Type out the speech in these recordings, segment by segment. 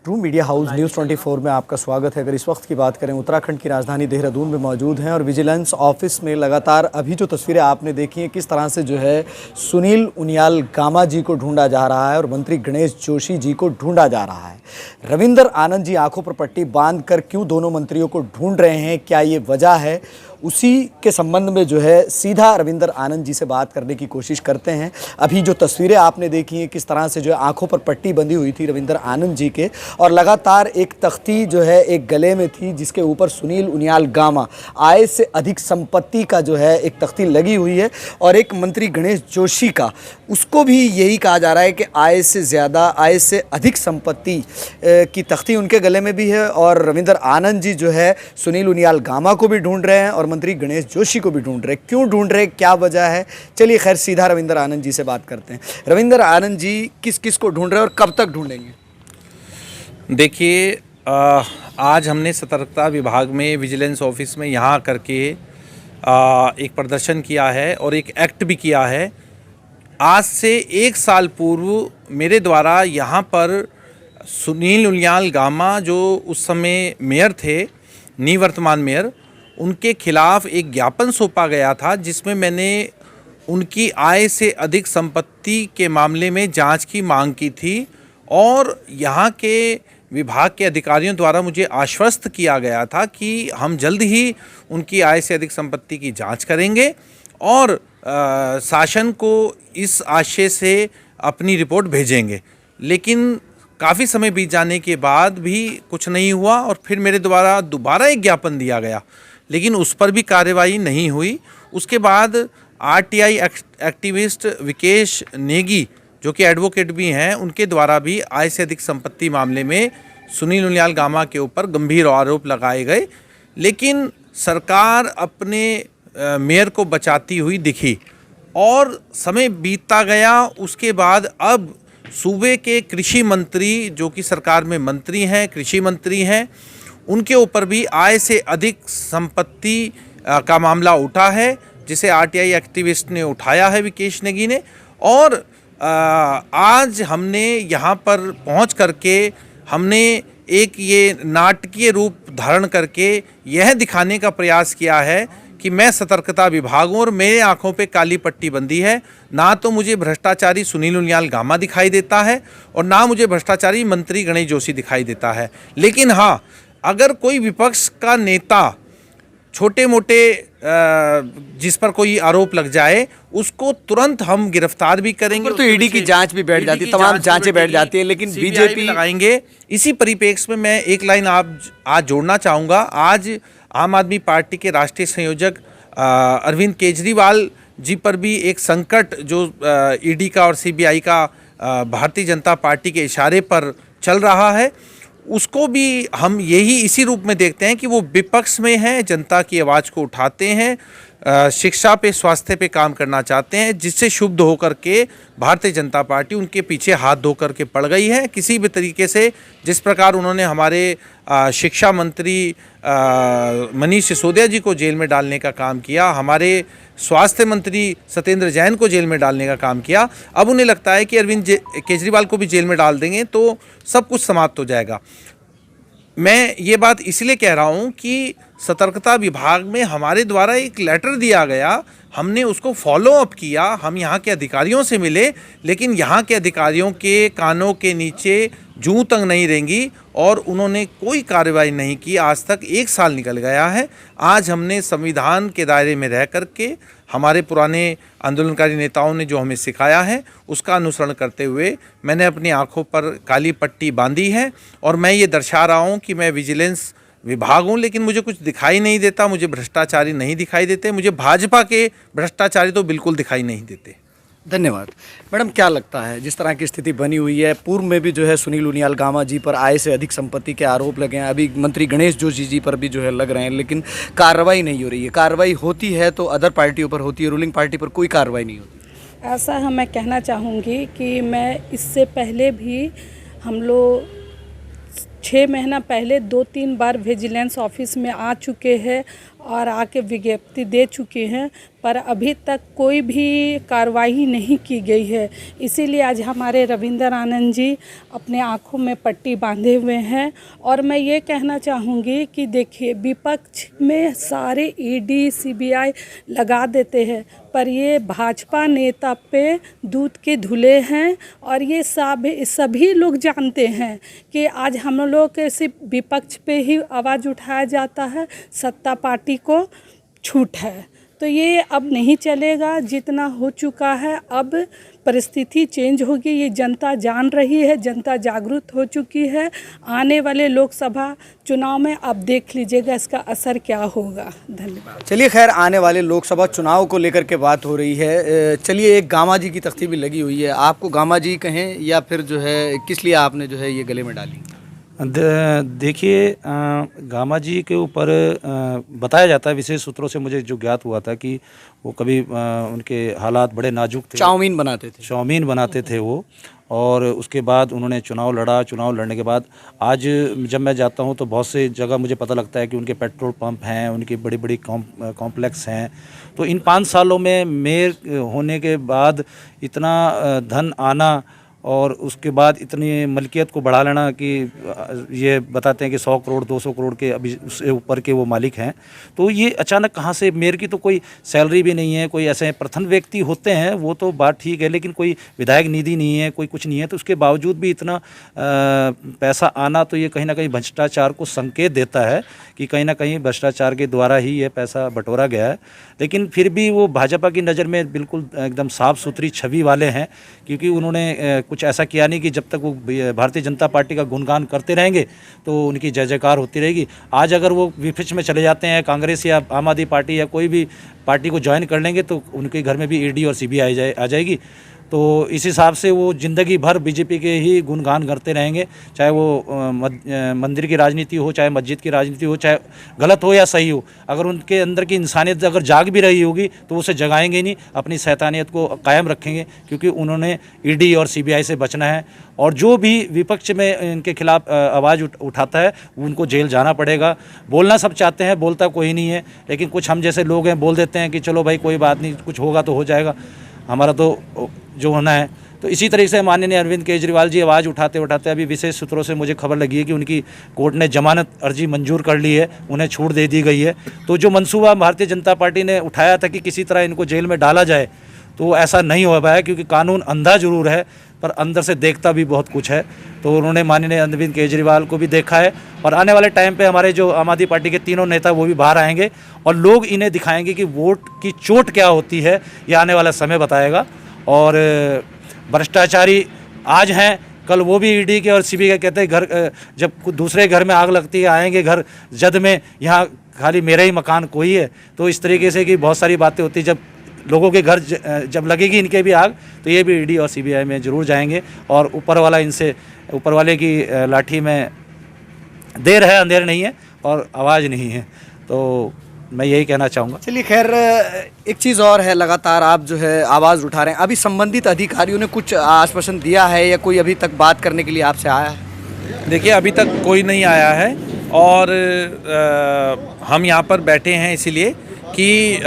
True media house news 24 में आपका स्वागत है। अगर इस वक्त की बात करें, उत्तराखंड की राजधानी देहरादून में मौजूद हैं और विजिलेंस ऑफिस में लगातार अभी जो तस्वीरें आपने देखी हैं, किस तरह से जो है सुनील उनियाल गामा जी को ढूंढा जा रहा है और मंत्री गणेश जोशी जी को ढूंढा जा रहा है। रविंदर आनंद जी आंखों पर पट्टी बांध कर क्यों दोनों मंत्रियों को ढूंढ रहे हैं, क्या ये वजह है, उसी के संबंध में जो है सीधा रविंदर आनंद जी से बात करने की कोशिश करते हैं। अभी जो तस्वीरें आपने देखी हैं, किस तरह से जो है आंखों पर पट्टी बंधी हुई थी रविंदर आनंद जी के, और लगातार एक तख्ती जो है एक गले में थी जिसके ऊपर सुनील उनियाल गामा आय से अधिक संपत्ति का जो है एक तख्ती लगी हुई है, और एक मंत्री गणेश जोशी का, उसको भी यही कहा जा रहा है कि आय से ज़्यादा, आय से अधिक संपत्ति की तख्ती उनके गले में भी है। और रविंदर आनंद जी जो है सुनील उनियाल गामा को भी ढूंढ रहे हैं और मंत्री गणेश जोशी को भी ढूंढ रहे हैं। क्यों ढूंढ रहे हैं, क्या वजह है, चलिए खैर सीधा रविंदर आनंद जी से बात करते हैं। रविंदर आनंद जी किस किस को ढूंढ रहे हैं और कब तक ढूंढेंगे? देखिए, आज हमने सतर्कता विभाग में विजिलेंस ऑफिस में यहाँ करके एक प्रदर्शन किया है और एक एक्ट भी किया है। आज से 1 साल पूर्व मेरे द्वारा यहाँ पर सुनील उनियाल गामा, जो उस समय मेयर थे, निवर्तमान मेयर, उनके खिलाफ एक ज्ञापन सौंपा गया था जिसमें मैंने उनकी आय से अधिक संपत्ति के मामले में जांच की मांग की थी, और यहाँ के विभाग के अधिकारियों द्वारा मुझे आश्वस्त किया गया था कि हम जल्द ही उनकी आय से अधिक संपत्ति की जांच करेंगे और शासन को इस आशय से अपनी रिपोर्ट भेजेंगे। लेकिन काफ़ी समय बीत जाने के बाद भी कुछ नहीं हुआ और फिर मेरे द्वारा दोबारा एक ज्ञापन दिया गया, लेकिन उस पर भी कार्रवाई नहीं हुई। उसके बाद आरटीआई एक्टिविस्ट विकेश नेगी, जो कि एडवोकेट भी हैं, उनके द्वारा भी आय से अधिक संपत्ति मामले में सुनील उनियाल गामा के ऊपर गंभीर आरोप लगाए गए, लेकिन सरकार अपने मेयर को बचाती हुई दिखी और समय बीतता गया। उसके बाद अब सूबे के कृषि मंत्री, जो कि सरकार में मंत्री हैं, कृषि मंत्री हैं, उनके ऊपर भी आय से अधिक संपत्ति का मामला उठा है, जिसे आरटीआई एक्टिविस्ट ने उठाया है, विकेश नेगी ने। और आज हमने यहाँ पर पहुँच करके हमने एक ये नाटकीय रूप धारण करके यह दिखाने का प्रयास किया है कि मैं सतर्कता विभाग हूँ और मेरे आंखों पे काली पट्टी बंदी है। ना तो मुझे भ्रष्टाचारी सुनील उनियाल गामा दिखाई देता है और ना मुझे भ्रष्टाचारी मंत्री गणेश जोशी दिखाई देता है। लेकिन हाँ, अगर कोई विपक्ष का नेता छोटे मोटे जिस पर कोई आरोप लग जाए, उसको तुरंत हम गिरफ्तार भी करेंगे। तो ईडी की जांच भी बैठ जाती है, तमाम जांचें बैठ जाती है, लेकिन बीजेपी लगाएंगे। इसी परिप्रेक्ष्य में मैं एक लाइन आज जोड़ना चाहूँगा। आज आम आदमी पार्टी के राष्ट्रीय संयोजक अरविंद केजरीवाल जी पर भी एक संकट, जो ईडी का और सीबीआई का भारतीय जनता पार्टी के इशारे पर चल रहा है, उसको भी हम यही इसी रूप में देखते हैं कि वो विपक्ष में हैं, जनता की आवाज़ को उठाते हैं, शिक्षा पे, स्वास्थ्य पे काम करना चाहते हैं, जिससे क्षुब्ध होकर के भारतीय जनता पार्टी उनके पीछे हाथ धो करके पड़ गई है। किसी भी तरीके से जिस प्रकार उन्होंने हमारे शिक्षा मंत्री मनीष सिसोदिया जी को जेल में डालने का काम किया, हमारे स्वास्थ्य मंत्री सत्येंद्र जैन को जेल में डालने का काम किया, अब उन्हें लगता है कि अरविंद केजरीवाल को भी जेल में डाल देंगे तो सब कुछ समाप्त हो जाएगा। मैं ये बात इसलिए कह रहा हूँ कि सतर्कता विभाग में हमारे द्वारा एक लेटर दिया गया, हमने उसको फॉलो अप किया, हम यहाँ के अधिकारियों से मिले, लेकिन यहाँ के अधिकारियों के कानों के नीचे जूं तक नहीं रेंगी और उन्होंने कोई कार्रवाई नहीं की। आज तक 1 साल निकल गया है। आज हमने संविधान के दायरे में रह करके, हमारे पुराने आंदोलनकारी नेताओं ने जो हमें सिखाया है उसका अनुसरण करते हुए मैंने अपनी आंखों पर काली पट्टी बांधी है और मैं ये दर्शा रहा हूँ कि मैं विजिलेंस विभाग हूँ, लेकिन मुझे कुछ दिखाई नहीं देता, मुझे भ्रष्टाचारी नहीं दिखाई देते, मुझे भाजपा के भ्रष्टाचारी तो बिल्कुल दिखाई नहीं देते। धन्यवाद। मैडम, क्या लगता है जिस तरह की स्थिति बनी हुई है, पूर्व में भी जो है सुनील उनियाल गामा जी पर आय से अधिक संपत्ति के आरोप लगे हैं, अभी मंत्री गणेश जोशी जी पर भी जो है लग रहे हैं, लेकिन कार्रवाई नहीं हो रही है। कार्रवाई होती है तो अदर पार्टियों पर होती है, रूलिंग पार्टी पर कोई कार्रवाई नहीं होती। ऐसा मैं कहना चाहूँगी कि मैं इससे पहले भी हम लोग 6 महीना पहले 2-3 बार विजिलेंस ऑफिस में आ चुके हैं और आके विज्ञप्ति दे चुके हैं, पर अभी तक कोई भी कार्रवाई नहीं की गई है। इसीलिए आज हमारे रविंदर आनंद जी अपने आँखों में पट्टी बांधे हुए हैं। और मैं ये कहना चाहूँगी कि देखिए, विपक्ष में सारे ईडी सीबीआई लगा देते हैं, पर ये भाजपा नेता पे दूध के धुले हैं। और ये सभी लोग जानते हैं कि आज हम लोग के सिर्फ विपक्ष पे ही आवाज़ उठाया जाता है, सत्ता पार्टी को छूट है। तो ये अब नहीं चलेगा, जितना हो चुका है अब परिस्थिति चेंज होगी, ये जनता जान रही है, जनता जागरूक हो चुकी है। आने वाले लोकसभा चुनाव में आप देख लीजिएगा इसका असर क्या होगा। धन्यवाद। चलिए, खैर आने वाले लोकसभा चुनाव को लेकर के बात हो रही है। चलिए, एक गामा जी की तख्ती भी लगी हुई है, आपको गामा जी कहें या फिर जो है किस लिए आपने जो है ये गले में डाली? देखिए, गामा जी के ऊपर बताया जाता है, विशेष सूत्रों से मुझे जो ज्ञात हुआ था कि वो कभी उनके हालात बड़े नाजुक थे, चाउमीन बनाते थे वो। और उसके बाद उन्होंने चुनाव लड़ा। चुनाव लड़ने के बाद आज जब मैं जाता हूँ तो बहुत से जगह मुझे पता लगता है कि उनके पेट्रोल पंप हैं, उनकी बड़ी बड़ी कॉम्प्लेक्स हैं। तो इन 5 सालों में मेयर होने के बाद इतना धन आना और उसके बाद इतनी मलकियत को बढ़ा लेना कि ये बताते हैं कि 100 करोड़ 200 करोड़ के अभी उससे ऊपर के वो मालिक हैं। तो ये अचानक कहाँ से? मेयर की तो कोई सैलरी भी नहीं है, कोई ऐसे प्रथम व्यक्ति होते हैं वो तो बात ठीक है, लेकिन कोई विधायक निधि नहीं है, कोई कुछ नहीं है। तो उसके बावजूद भी इतना पैसा आना, तो ये कहीं ना कहीं भ्रष्टाचार को संकेत देता है कि कहीं ना कहीं भ्रष्टाचार के द्वारा ही ये पैसा बटोरा गया है। लेकिन फिर भी वो भाजपा की नज़र में बिल्कुल एकदम साफ़ सुथरी छवि वाले हैं, क्योंकि उन्होंने कुछ ऐसा किया नहीं कि जब तक वो भारतीय जनता पार्टी का गुणगान करते रहेंगे तो उनकी जय जयकार होती रहेगी। आज अगर वो विपक्ष में चले जाते हैं, कांग्रेस या आम आदमी पार्टी या कोई भी पार्टी को ज्वाइन कर लेंगे, तो उनके घर में भी ईडी और सीबीआई आ जाएगी। तो इस हिसाब से वो ज़िंदगी भर बीजेपी के ही गुणगान करते रहेंगे, चाहे वो मंदिर की राजनीति हो, चाहे मस्जिद की राजनीति हो, चाहे गलत हो या सही हो। अगर उनके अंदर की इंसानियत अगर जाग भी रही होगी तो उसे जगाएंगे नहीं, अपनी शैतानियत को कायम रखेंगे, क्योंकि उन्होंने ईडी और सीबीआई से बचना है। और जो भी विपक्ष में इनके खिलाफ आवाज़ उठाता है उनको जेल जाना पड़ेगा। बोलना सब चाहते हैं, बोलता कोई नहीं है, लेकिन कुछ हम जैसे लोग हैं बोल देते हैं कि चलो भाई कोई बात नहीं, कुछ होगा तो हो जाएगा, हमारा तो जो होना है। तो इसी तरीके से माननीय अरविंद केजरीवाल जी आवाज़ उठाते उठाते अभी विशेष सूत्रों से मुझे खबर लगी है कि उनकी कोर्ट ने जमानत अर्जी मंजूर कर ली है, उन्हें छूट दे दी गई है। तो जो मंसूबा भारतीय जनता पार्टी ने उठाया था कि किसी तरह इनको जेल में डाला जाए, तो ऐसा नहीं हो पाया, क्योंकि कानून अंधा जरूर है पर अंदर से देखता भी बहुत कुछ है। तो उन्होंने माननीय अरविंद केजरीवाल को भी देखा है, और आने वाले टाइम पे हमारे जो आम आदमी पार्टी के तीनों नेता वो भी बाहर आएंगे और लोग इन्हें दिखाएंगे कि वोट की चोट क्या होती है, ये आने वाला समय बताएगा। और भ्रष्टाचारी आज हैं, कल वो भी ईडी के और सीबीआई के कहते हैं घर, जब दूसरे घर में आग लगती है आएंगे घर जद में, यहाँ खाली मेरा ही मकान कोई है। तो इस तरीके से कि बहुत सारी बातें होती है, जब लोगों के घर जब लगेगी इनके भी आग, तो ये भी ईडी और सीबीआई में ज़रूर जाएंगे। और ऊपर वाले की लाठी में देर है अंधेर नहीं है और आवाज़ नहीं है। तो मैं यही कहना चाहूँगा। चलिए, खैर एक चीज़ और है, लगातार आप जो है आवाज़ उठा रहे हैं, अभी संबंधित अधिकारियों ने कुछ आश्वासन दिया है या कोई अभी तक बात करने के लिए आपसे आया है? देखिए, अभी तक कोई नहीं आया है, और हम यहाँ पर बैठे हैं इसीलिए कि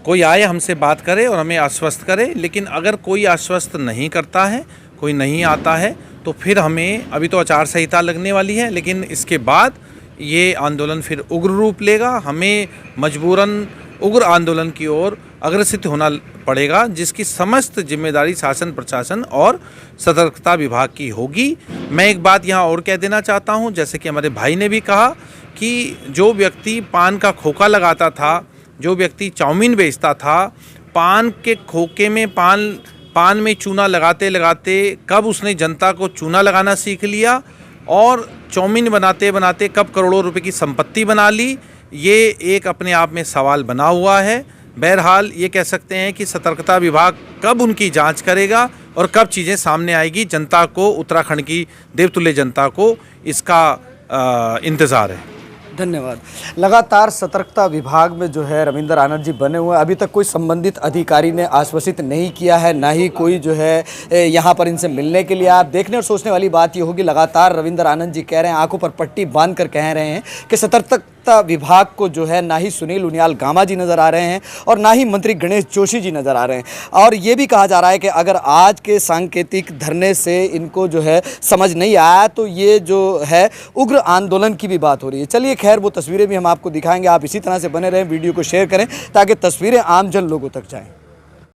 कोई आए हमसे बात करे और हमें आश्वस्त करे। लेकिन अगर कोई आश्वस्त नहीं करता है, कोई नहीं आता है, तो फिर हमें, अभी तो आचार संहिता लगने वाली है, लेकिन इसके बाद ये आंदोलन फिर उग्र रूप लेगा। हमें मजबूरन उग्र आंदोलन की ओर अग्रसित होना पड़ेगा, जिसकी समस्त जिम्मेदारी शासन प्रशासन और सतर्कता विभाग की होगी। मैं एक बात यहाँ और कह देना चाहता हूँ, जैसे कि हमारे भाई ने भी कहा कि जो व्यक्ति पान का खोखा लगाता था, जो व्यक्ति चाउमीन बेचता था, पान के खोखे में पान में चूना लगाते लगाते कब उसने जनता को चूना लगाना सीख लिया और चाउमीन बनाते बनाते कब करोड़ों रुपए की संपत्ति बना ली, ये एक अपने आप में सवाल बना हुआ है। बहरहाल ये कह सकते हैं कि सतर्कता विभाग कब उनकी जांच करेगा और कब चीज़ें सामने आएगी, जनता को, उत्तराखंड की देवतुल्य जनता को इसका इंतज़ार है। धन्यवाद। लगातार सतर्कता विभाग में जो है रविंदर आनंद जी बने हुए हैं, अभी तक कोई संबंधित अधिकारी ने आश्वासित नहीं किया है, ना ही कोई जो है यहाँ पर इनसे मिलने के लिए। आप देखने और सोचने वाली बात ये होगी, लगातार रविंदर आनंद जी कह रहे हैं, आंखों पर पट्टी बांध कर कह रहे हैं कि सतर्कता विभाग को जो है ना ही सुनील उनियाल गामा जी नज़र आ रहे हैं और ना ही मंत्री गणेश जोशी जी नज़र आ रहे हैं। और ये भी कहा जा रहा है कि अगर आज के सांकेतिक धरने से इनको जो है समझ नहीं आया तो ये जो है उग्र आंदोलन की भी बात हो रही है। चलिए खैर वो तस्वीरें भी हम आपको दिखाएंगे, आप इसी तरह से बने रहें, वीडियो को शेयर करें ताकि तस्वीरें आम जन लोगों तक जाएं।